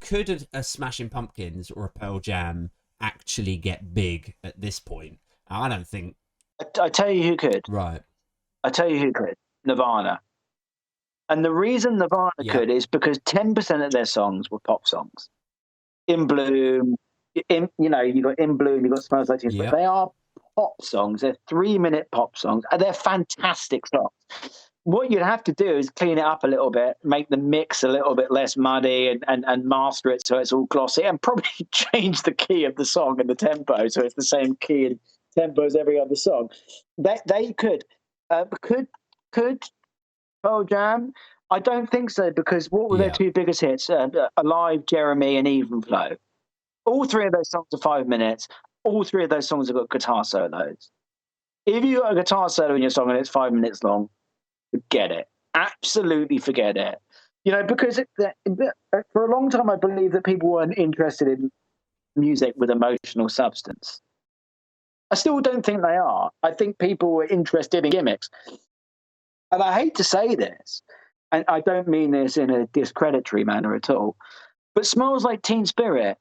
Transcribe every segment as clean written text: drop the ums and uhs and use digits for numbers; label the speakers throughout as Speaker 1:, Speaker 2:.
Speaker 1: could a Smashing Pumpkins or a Pearl Jam actually get big at this point? I don't think.
Speaker 2: I tell you who could.
Speaker 1: Right.
Speaker 2: I tell you who could. Nirvana. And the reason Nirvana could is because 10% of their songs were pop songs. In Bloom, you got In Bloom, you got Smells Like Teen Spirit. They are pop songs. They're 3-minute pop songs, and they're fantastic songs. What you'd have to do is clean it up a little bit, make the mix a little bit less muddy, and master it so it's all glossy, and probably change the key of the song and the tempo so it's the same key and tempo as every other song. They could. Could Pearl Jam? I don't think so, because what were their two biggest hits? Alive, Jeremy, and Even Flow. All three of those songs are 5 minutes. All three of those songs have got guitar solos. If you got a guitar solo in your song and it's 5 minutes long, forget it. Absolutely forget it. Because for a long time I believe that people weren't interested in music with emotional substance. I still don't think they are. I think people were interested in gimmicks. And I hate to say this, and I don't mean this in a discreditory manner at all, but Smells Like Teen Spirit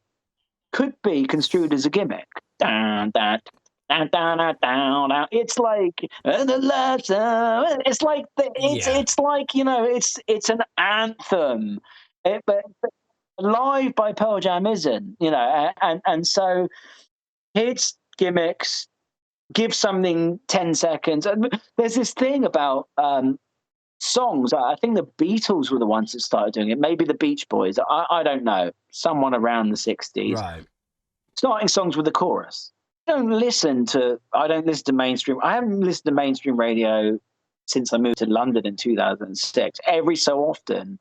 Speaker 2: could be construed as a gimmick. Down, down, down, down, down, down. It's like the last. It's like it's like it's an anthem. But Live by Pearl Jam isn't, and so it's gimmicks. Give something 10 seconds. And there's this thing about songs. I think the Beatles were the ones that started doing it. Maybe the Beach Boys. I don't know. Someone around the 60s.
Speaker 1: Right.
Speaker 2: Starting songs with the chorus. I don't listen to mainstream. I haven't listened to mainstream radio since I moved to London in 2006. Every so often,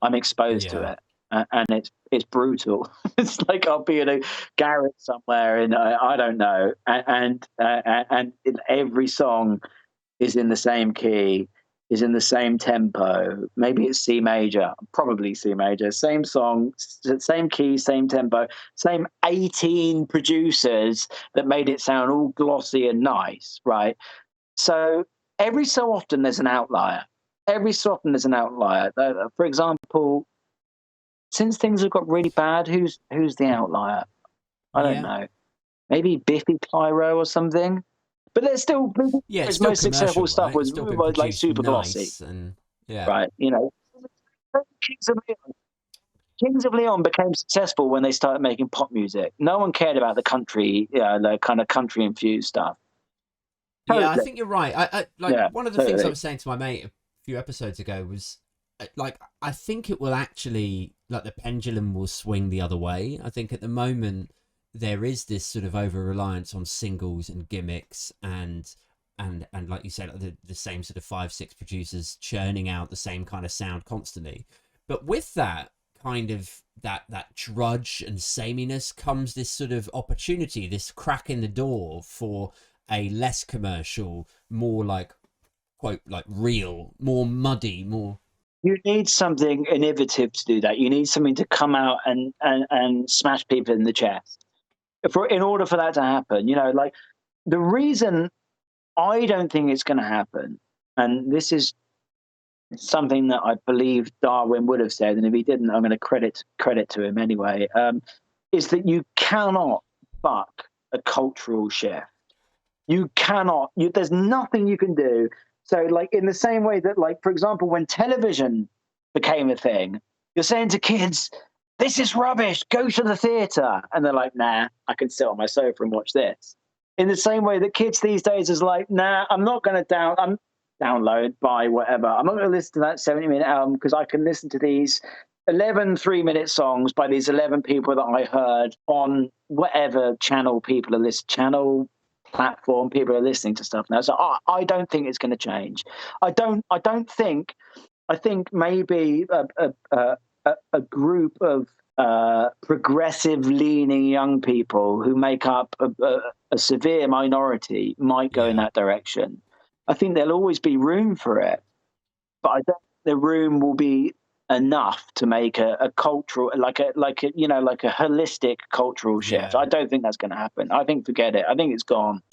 Speaker 2: I'm exposed to it. And it's brutal. It's like I'll be in a garage somewhere, and I don't know, and every song is in the same key, is in the same tempo. Maybe it's C major, probably C major. Same song, same key, same tempo, same 18 producers that made it sound all glossy and nice, right? So every so often there's an outlier. For example, since things have got really bad, who's the outlier? I don't know. Maybe Biffy Clyro or something. But there's still his most successful stuff was like super glossy.
Speaker 1: And,
Speaker 2: right. Kings of Leon became successful when they started making pop music. No one cared about the country, the kind of country infused stuff.
Speaker 1: Totally. Yeah, I think you're right. One of the things I was saying to my mate a few episodes ago was, I think it will actually, the pendulum will swing the other way. I think at the moment there is this sort of over-reliance on singles and gimmicks and like you said, the same sort of 5-6 producers churning out the same kind of sound constantly. But with that kind of that drudge and sameness comes this sort of opportunity, this crack in the door for a less commercial, more quote, real, more muddy, more...
Speaker 2: You need something innovative to do that. You need something to come out and smash people in the chest. In order for that to happen, the reason I don't think it's going to happen, and this is something that I believe Darwin would have said, and if he didn't, I'm going to credit to him anyway, is that you cannot buck a cultural shift. You cannot. There's nothing you can do. So, in the same way that, for example, when television became a thing, you're saying to kids, this is rubbish, go to the theatre. And they're like, nah, I can sit on my sofa and watch this. In the same way that kids these days is like, nah, I'm not going to download, buy whatever. I'm not going to listen to that 70-minute album because I can listen to these 11 3-minute songs by these 11 people that I heard on whatever channel people are listening, platform people are listening to stuff now. So I don't think it's going to change. I think maybe a group of progressive leaning young people who make up a severe minority might go in that direction. I think there'll always be room for it, but I don't think the room will be enough to make a cultural, like a holistic cultural shift. I don't think that's going to happen. I think forget it. I think it's gone.